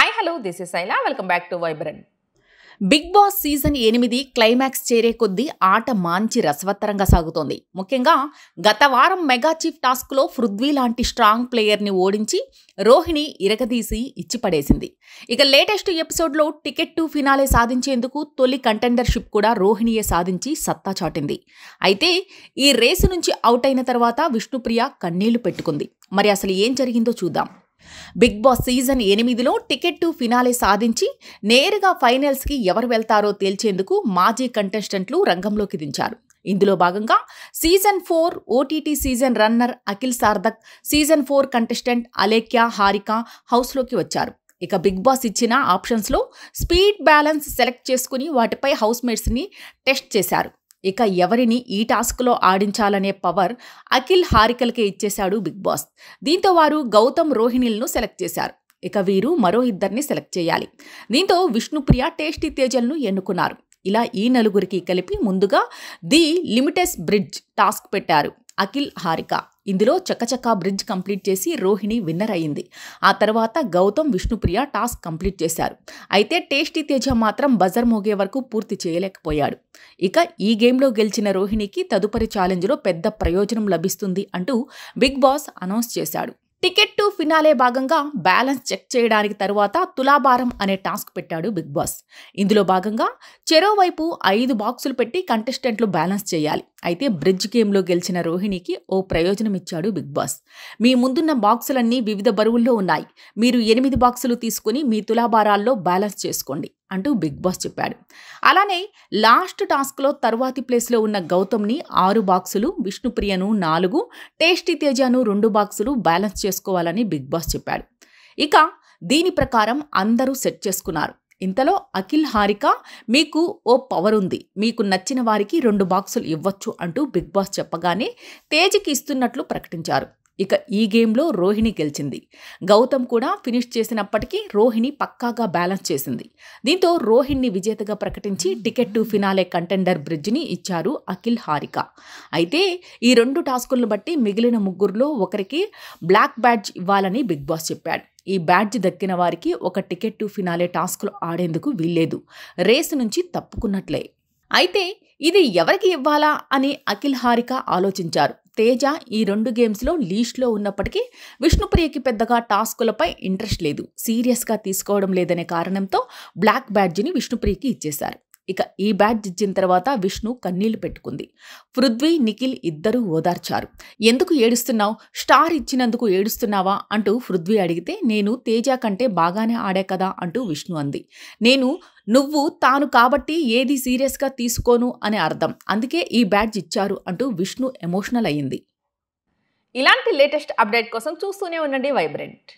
Hi hello this is Shaila welcome back to vibrant. Bigg boss season 8 climax చేరే కొద్దీ ఆట మంచి రసవత్తరంగా సాగుతోంది. ముఖ్యంగా గత వారం మెగా చీఫ్ టాస్క్లో పృథ్వీ లాంటి స్ట్రాంగ్ ప్లేయర్ని ఓడించి రోహిణి ఇరగదీసి ఇచ్చిపడేసింది. ఇక లేటెస్ట్ ఎపిసోడ్లో టికెట్ టు ఫినాలే సాధించేందుకు తొలి కంటెండర్షిప్ కూడా రోహిణియే సాధించి సత్తా చాటింది. అయితే ఈ రేసు నుంచి అవుట్ అయిన తర్వాత విష్ణుప్రియ కన్నీళ్లు పెట్టుకుంది. మరి అసలు ఏం జరిగిందో చూద్దాం. బిగ్ బాస్ సీజన్ 8లో టికెట్ టు ఫినాలే సాధించి నేరుగా ఫైనల్స్కి ఎవరు వెళ్తారో తేల్చేందుకు మాజీ కంటెస్టెంట్లు రంగంలోకి దించారు. ఇందులో భాగంగా season 4 OTT season runner Akhil Sarthak, season 4 contestant Alekhya Harika హౌస్లోకి వచ్చారు. ఇక బిగ్ బాస్ ఇచ్చిన ఆప్షన్స్లో స్పీడ్ బ్యాలెన్స్ సెలెక్ట్ చేసుకుని వాటిపై హౌస్మేట్స్ని టెస్ట్ చేశారు. ఇక ఎవరిని ఈ టాస్క్లో ఆడించాలనే పవర్ అఖిల్ హారికలకే ఇచ్చేశాడు బిగ్ బాస్. దీంతో వారు గౌతమ్ రోహిణిలను సెలెక్ట్ చేశారు. ఇక వీరు మరో ఇద్దరిని సెలెక్ట్ చేయాలి. దీంతో విష్ణుప్రియ టేస్టీ తేజల్ను ఎన్నుకున్నారు. ఇలా ఈ నలుగురికి కలిపి ముందుగా ది లిమిటెస్ బ్రిడ్జ్ టాస్క్ పెట్టారు అఖిల్ హారిక. ఇందులో చకచకా బ్రిడ్జ్ కంప్లీట్ చేసి రోహిణి విన్నర్ అయింది. ఆ తర్వాత గౌతమ్ విష్ణుప్రియ టాస్క్ కంప్లీట్ చేశారు. అయితే టేస్టీ తేజ మాత్రం బజర్ మోగే వరకు పూర్తి చేయలేకపోయాడు. ఇక ఈ గేమ్లో గెలిచిన రోహిణికి తదుపరి ఛాలెంజ్లో పెద్ద ప్రయోజనం లభిస్తుంది అంటూ బిగ్ బాస్ అనౌన్స్ చేశాడు. టికెట్ టు ఫినాలే భాగంగా బ్యాలెన్స్ చెక్ చేయడానికి తరువాత తులాభారం అనే టాస్క్ పెట్టాడు బిగ్ బాస్. ఇందులో భాగంగా చెరోవైపు 5 బాక్సులు పెట్టి కంటెస్టెంట్లు బ్యాలెన్స్ చేయాలి. అయితే బ్రిడ్జ్ గేమ్లో గెలిచిన రోహిణికి ఓ ప్రయోజనం ఇచ్చాడు బిగ్ బాస్. మీ ముందున్న బాక్సులన్నీ వివిధ బరువుల్లో ఉన్నాయి. మీరు 8 బాక్సులు తీసుకుని మీ తులాభారాల్లో బ్యాలెన్స్ చేసుకోండి అంటూ బిగ్ బాస్ చెప్పాడు. అలానే లాస్ట్ టాస్క్లో తరువాతి ప్లేస్లో ఉన్న గౌతమ్ని 6 బాక్సులు, విష్ణుప్రియను 4, టేస్టీ తేజను 2 బాక్సులు బ్యాలెన్స్ చేసుకోవాలని బిగ్ బాస్ చెప్పాడు. ఇక దీని ప్రకారం అందరూ సెట్ చేసుకున్నారు. ఇంతలో అఖిల్ హారిక మీకు ఓ పవర్ ఉంది, మీకు నచ్చిన వారికి 2 బాక్సులు ఇవ్వచ్చు అంటూ బిగ్ బాస్ చెప్పగానే తేజకి ఇస్తున్నట్లు ప్రకటించారు. ఇక ఈ గేమ్లో రోహిణి గెలిచింది. గౌతమ్ కూడా ఫినిష్ చేసినప్పటికీ రోహిణి పక్కాగా బ్యాలెన్స్ చేసింది. దీంతో రోహిణిని విజేతగా ప్రకటించి టికెట్ టు ఫినాలే కంటెండర్ బ్రిడ్జ్ని ఇచ్చారు అఖిల్ హారిక. అయితే ఈ 2 టాస్కులను బట్టి మిగిలిన ముగ్గురులో ఒకరికి బ్లాక్ బ్యాడ్జ్ ఇవ్వాలని బిగ్ బాస్ చెప్పాడు. ఈ బ్యాడ్జ్ దక్కిన వారికి ఒక టికెట్ టు ఫినాలే టాస్క్లో ఆడేందుకు వీల్లేదు, రేసు నుంచి తప్పుకున్నట్లే. అయితే ఇది ఎవరికి ఇవ్వాలా అని అఖిల్ హారిక ఆలోచించారు. తేజ ఈ 2 గేమ్స్లో లీస్ట్లో ఉన్నప్పటికీ విష్ణుప్రియకి పెద్దగా టాస్కులపై ఇంట్రెస్ట్ లేదు, సీరియస్గా తీసుకోవడం లేదనే కారణంతో బ్లాక్ బ్యాడ్జిని విష్ణుప్రియకి ఇచ్చేశారు. ఇక ఈ బ్యాడ్జ్ ఇచ్చిన తర్వాత విష్ణు కన్నీళ్లు పెట్టుకుంది. పృథ్వీ, నిఖిల్ ఇద్దరూ ఓదార్చారు. ఎందుకు ఏడుస్తున్నావు, స్టార్ ఇచ్చినందుకు ఏడుస్తున్నావా అంటూ పృథ్వీ అడిగితే నేను తేజ కంటే బాగానే ఆడా కదా అంటూ విష్ణు అంది. నువ్వు తాను కాబట్టి ఏది సీరియస్గా తీసుకోను అని అర్థం, అందుకే ఈ బ్యాడ్జ్ ఇచ్చారు అంటూ విష్ణు ఎమోషనల్ అయ్యింది. ఇలాంటి లేటెస్ట్ అప్డేట్ కోసం చూస్తూనే ఉండండి వైబ్రెంట్.